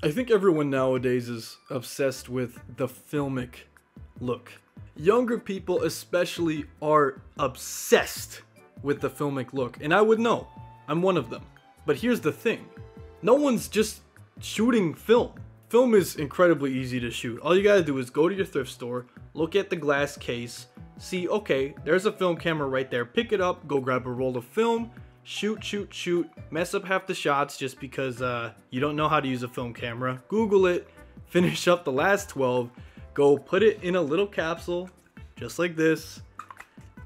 I think everyone nowadays is obsessed with the filmic look. Younger people especially are obsessed with the filmic look, and I would know. I'm one of them. But here's the thing. No one's just shooting film. Film is incredibly easy to shoot. All you gotta do is go to your thrift store, look at the glass case, see, okay, there's a film camera right there, pick it up, go grab a roll of film, shoot, mess up half the shots just because you don't know how to use a film camera, Google it, finish up the last 12, go put it in a little capsule, just like this,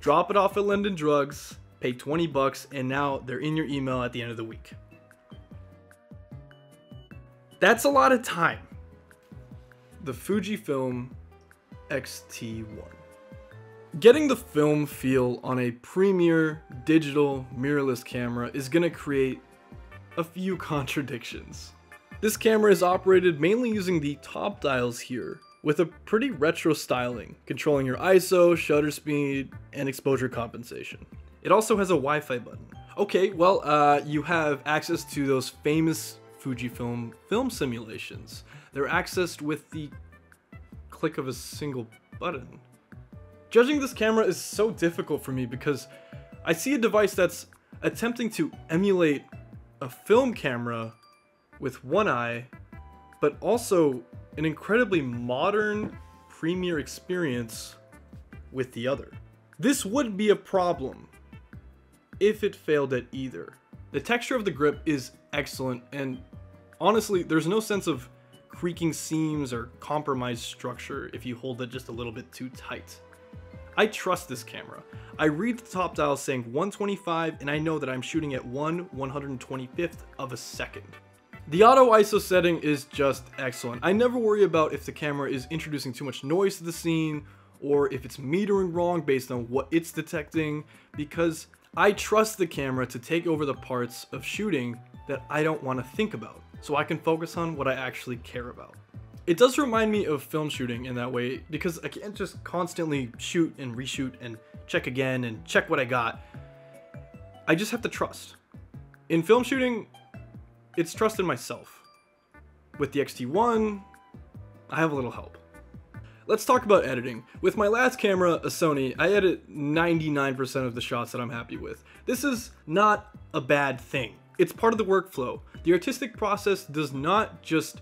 drop it off at London Drugs, pay 20 bucks, and now they're in your email at the end of the week. That's a lot of time. The Fujifilm X-T1. Getting the film feel on a premier digital mirrorless camera is gonna create a few contradictions. This camera is operated mainly using the top dials here, with a pretty retro styling, controlling your ISO, shutter speed, and exposure compensation. It also has a Wi-Fi button. Okay, well, you have access to those famous Fujifilm film simulations. They're accessed with the click of a single button. Judging this camera is so difficult for me because I see a device that's attempting to emulate a film camera with one eye, but also an incredibly modern premiere experience with the other. This would be a problem if it failed at either. The texture of the grip is excellent, and honestly, there's no sense of creaking seams or compromised structure if you hold it just a little bit too tight. I trust this camera. I read the top dial saying 125, and I know that I'm shooting at 1/125th of a second. The auto ISO setting is just excellent. I never worry about if the camera is introducing too much noise to the scene, or if it's metering wrong based on what it's detecting, because I trust the camera to take over the parts of shooting that I don't want to think about, so I can focus on what I actually care about. It does remind me of film shooting in that way, because I can't just constantly shoot and reshoot and check again and check what I got. I just have to trust. In film shooting, it's trust in myself. With the X-T1, I have a little help. Let's talk about editing. With my last camera, a Sony, I edit 99% of the shots that I'm happy with. This is not a bad thing. It's part of the workflow. The artistic process does not just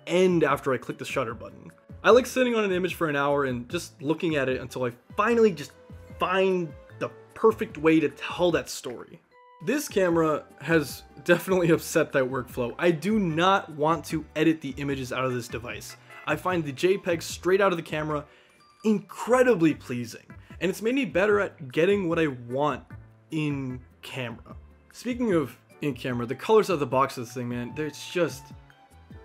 end after I click the shutter button. I like sitting on an image for an hour and just looking at it until I finally just find the perfect way to tell that story. This camera has definitely upset that workflow. I do not want to edit the images out of this device. I find the JPEG straight out of the camera incredibly pleasing, and it's made me better at getting what I want in camera. Speaking of in camera, the colors of the box of this thing, man, there's just,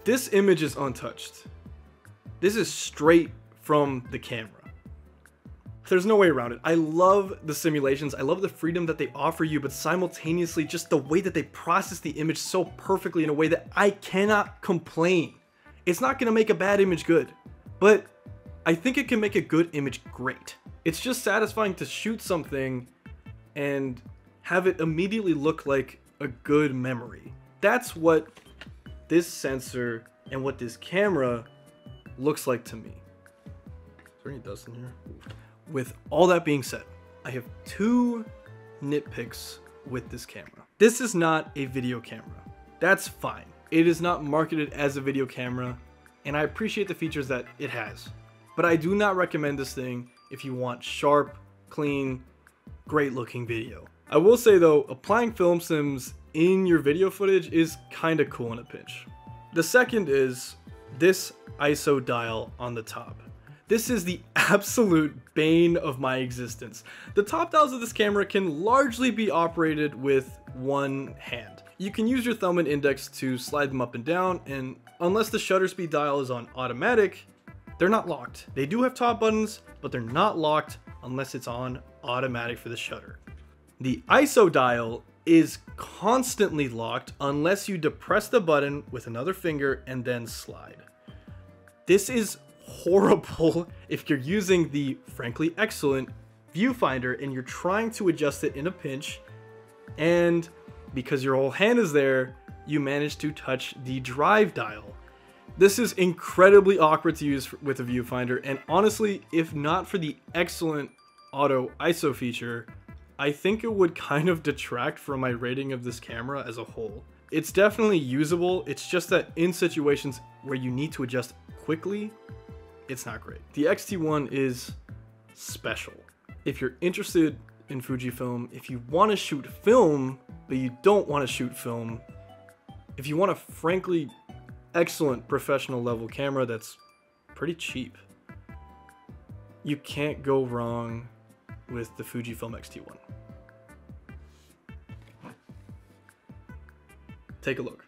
this image is untouched. This is straight from the camera. There's no way around it. I love the simulations. I love the freedom that they offer you, but simultaneously just the way that they process the image so perfectly in a way that I cannot complain. It's not gonna make a bad image good, but I think it can make a good image great. It's just satisfying to shoot something and have it immediately look like a good memory. That's what this sensor and what this camera looks like to me. Is there any dust in here? With all that being said, I have two nitpicks with this camera. This is not a video camera. That's fine. It is not marketed as a video camera, and I appreciate the features that it has. But I do not recommend this thing if you want sharp, clean, great looking video. I will say though, applying film sims in your video footage is kinda cool in a pinch. The second is this ISO dial on the top. This is the absolute bane of my existence. The top dials of this camera can largely be operated with one hand. You can use your thumb and index to slide them up and down, and unless the shutter speed dial is on automatic, they're not locked. They do have top buttons, but they're not locked unless it's on automatic for the shutter. The ISO dial is constantly locked unless you depress the button with another finger and then slide. This is horrible if you're using the frankly excellent viewfinder and you're trying to adjust it in a pinch, and because your whole hand is there, you manage to touch the drive dial. This is incredibly awkward to use with a viewfinder, and honestly, if not for the excellent auto ISO feature, I think it would kind of detract from my rating of this camera as a whole. It's definitely usable, it's just that in situations where you need to adjust quickly, it's not great. The X-T1 is special. If you're interested in Fujifilm, if you want to shoot film, but you don't want to shoot film, if you want a frankly excellent professional level camera that's pretty cheap, you can't go wrong with the Fujifilm X-T1. Take a look.